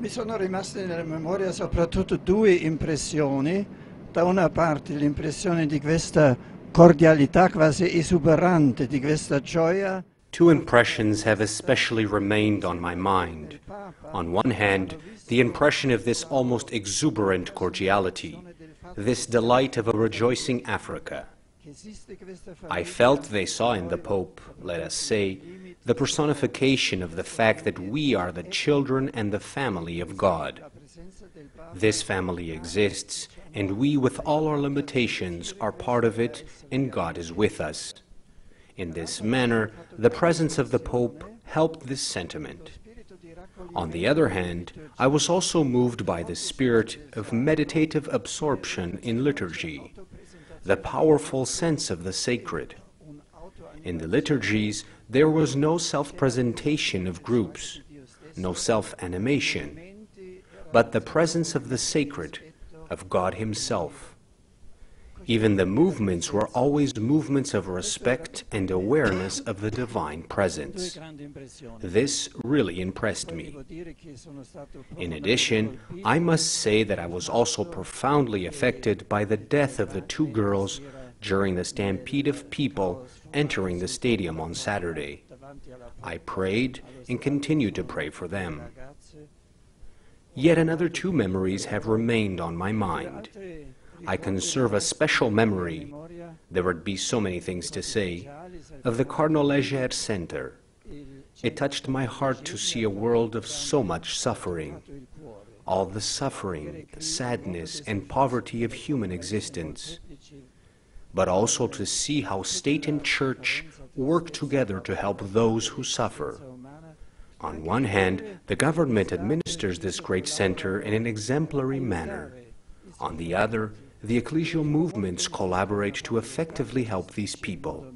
Mi sono rimaste nella memoria soprattutto due impressioni. Da una parte l'impressione di questa cordialità quasi esuberante, di questa gioia. Two impressions have especially remained on my mind. On one hand, the impression of this almost exuberant cordiality, this delight of a rejoicing Africa. I felt they saw in the Pope, let us say, the personification of the fact that we are the children and the family of God. This family exists, and we, with all our limitations, are part of it, and God is with us. In this manner, the presence of the Pope helped this sentiment. On the other hand, I was also moved by the spirit of meditative absorption in liturgy, the powerful sense of the sacred. In the liturgies, there was no self-presentation of groups, no self-animation, but the presence of the sacred, of God Himself. Even the movements were always movements of respect and awareness of the divine presence. This really impressed me. In addition, I must say that I was also profoundly affected by the death of the two girls during the stampede of people entering the stadium on Saturday. I prayed and continue to pray for them. Yet another two memories have remained on my mind. I conserve a special memory, there would be so many things to say, of the Cardinal Leger Center. It touched my heart to see a world of so much suffering, all the suffering, sadness, and poverty of human existence, but also to see how state and church work together to help those who suffer. On one hand, the government administers this great center in an exemplary manner. On the other, the ecclesial movements collaborate to effectively help these people.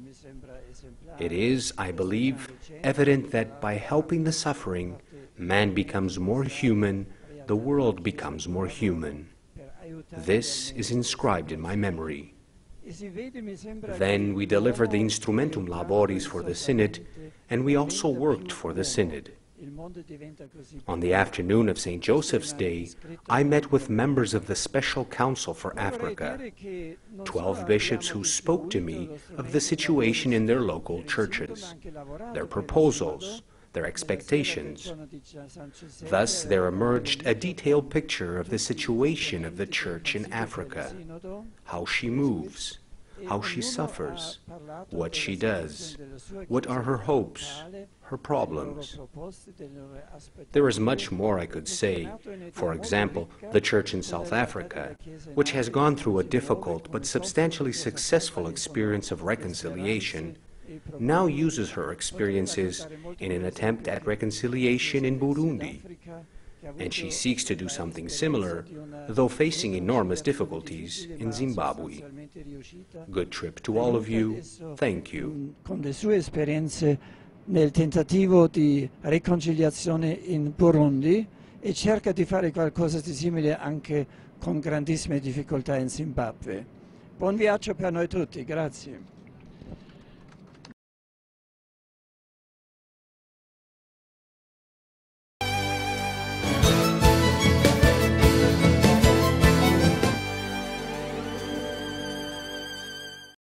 It is, I believe, evident that by helping the suffering, man becomes more human, the world becomes more human. This is inscribed in my memory. Then we delivered the Instrumentum Laboris for the Synod, and we also worked for the Synod. On the afternoon of St. Joseph's Day, I met with members of the Special Council for Africa, 12 bishops who spoke to me of the situation in their local churches, their proposals, their expectations. Thus there emerged a detailed picture of the situation of the Church in Africa, how she moves, how she suffers, what she does, what are her hopes, her problems. There is much more I could say. For example, the Church in South Africa, which has gone through a difficult but substantially successful experience of reconciliation, now uses her experiences in an attempt at reconciliation in Burundi. And she seeks to do something similar, though facing enormous difficulties, in Zimbabwe. Good trip to all of you. Thank you. Con le sue esperienze nel tentativo di riconciliazione in Burundi e cerca di fare qualcosa di simile anche con grandissime difficoltà in Zimbabwe. Buon viaggio per noi tutti, grazie.